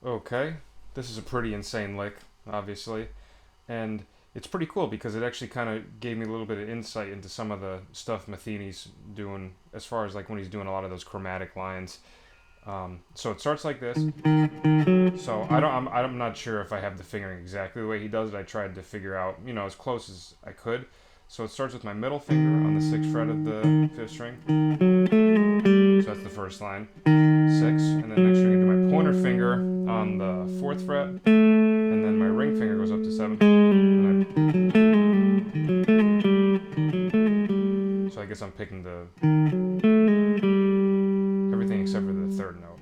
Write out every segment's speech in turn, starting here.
Okay, this is a pretty insane lick, obviously, and it's pretty cool because it actually kind of gave me a little bit of insight into some of the stuff Metheny's doing as far as like when he's doing a lot of those chromatic lines. So it starts like this. So I'm not sure if I have the fingering exactly the way he does it. I tried to figure out, as close as I could. So it starts with my middle finger on the sixth fret of the fifth string. So that's the first line. Six, and then next string I do my pointer finger on the fourth fret, and then my ring finger goes up to seven. So I guess I'm picking the everything except for the third note.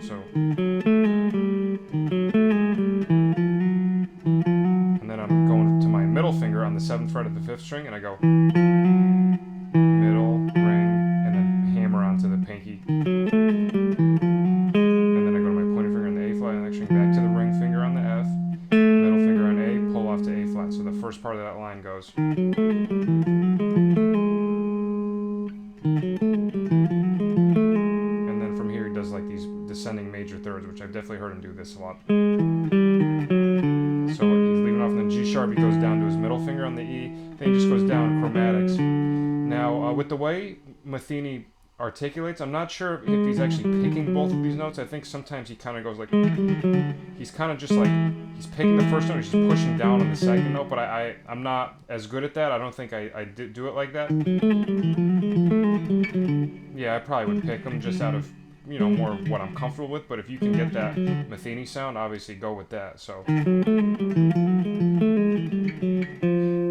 So, and then I'm going to my middle finger on the seventh fret of the fifth string, and I go middle, ring, and then hammer onto the pinky. And then I go to my pointer finger on the A flat, and next string back to the ring finger on the F, middle finger on A, pull off to A flat. So the first part of that line goes. And then from here he does like these descending major thirds, which I've definitely heard him do this a lot. So he's leaving off in the G sharp, he goes down to his middle finger on the E, then he just goes down chromatics. Now, with the way Metheny articulates, I'm not sure if he's actually picking both of these notes. I think sometimes he kind of goes like, he's kind of just like, he's picking the first note, he's just pushing down on the second note, but I'm not as good at that. I don't think I did do it like that. Yeah, I probably would pick them just out of, more of what I'm comfortable with, but if you can get that Metheny sound, obviously go with that. So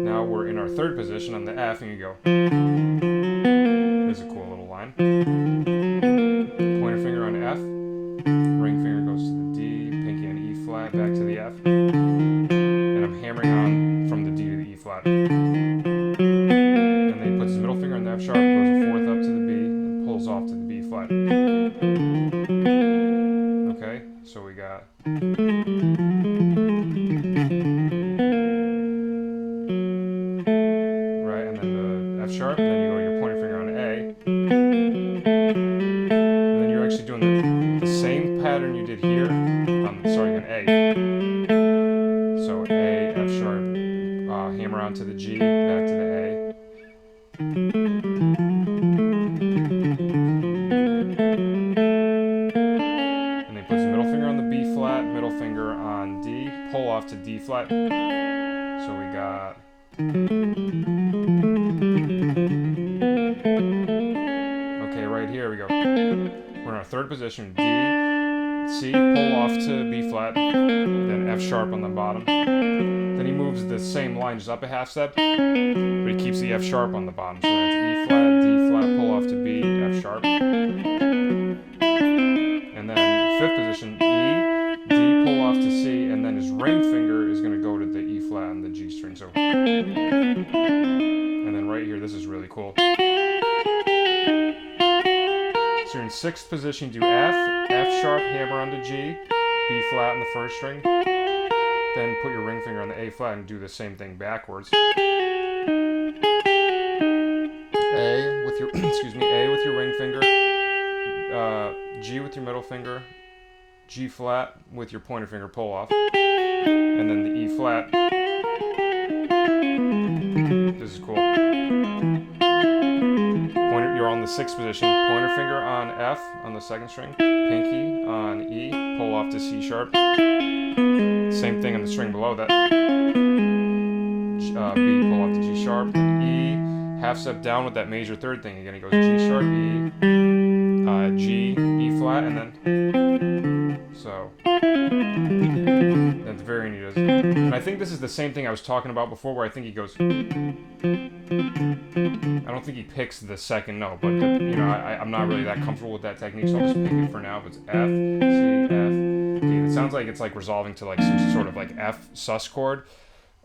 now we're in our third position on the F, and you go. There's a cool little line. Pointer finger on F, ring finger goes to the D, pinky on E flat, back to the F, and I'm hammering on from the D to the E flat. And then he puts his middle finger on the F sharp, goes a fourth up to the B, and pulls off to the B flat. Okay, so we got. Right, and then the F sharp, and then you go your pointer finger on A. And then you're actually doing the same pattern you did here on A. So A, F sharp, hammer onto the G, back to the A. And then puts the middle finger on the B flat, middle finger on D, pull off to D flat. So we got. Okay, right here we go. We're in our third position. D, C, pull off to B flat, then F sharp on the bottom. Then he moves the same line just up a half step, but he keeps the F sharp on the bottom. So that's E flat, D flat, pull off to B, F sharp. And then fifth position, E, D, pull off to C, and then his ring finger is going to go to the E flat and the G string. So, and then right here, this is really cool. So you're in sixth position, do F, F sharp, hammer onto G, B flat on the first string, then put your ring finger on the A flat and do the same thing backwards. A with your A with your ring finger, G with your middle finger, G flat with your pointer finger pull off, and then the E flat. This is cool. You're on the sixth position. Pointer finger on F on the second string, pinky on E, pull off to C sharp. Same thing on the string below that. B, pull off to G sharp, then E, half step down with that major third thing again. He goes G sharp, E, G, E flat, and then so that's very neat. And I think this is the same thing I was talking about before, where I think he goes. I don't think he picks the second note, but I'm not really that comfortable with that technique, so I'll just pick it for now. But it's F, C, F, D. It sounds like it's like resolving to like some sort of like F sus chord.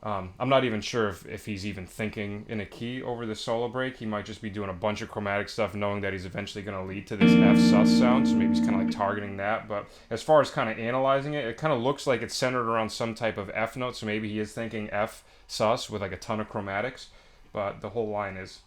I'm not even sure if he's even thinking in a key over the solo break. He might just be doing a bunch of chromatic stuff, knowing that he's eventually going to lead to this F sus sound. So maybe he's kind of like targeting that. But as far as kind of analyzing it, it kind of looks like it's centered around some type of F note. So maybe he is thinking F sus with like a ton of chromatics. But the whole line is.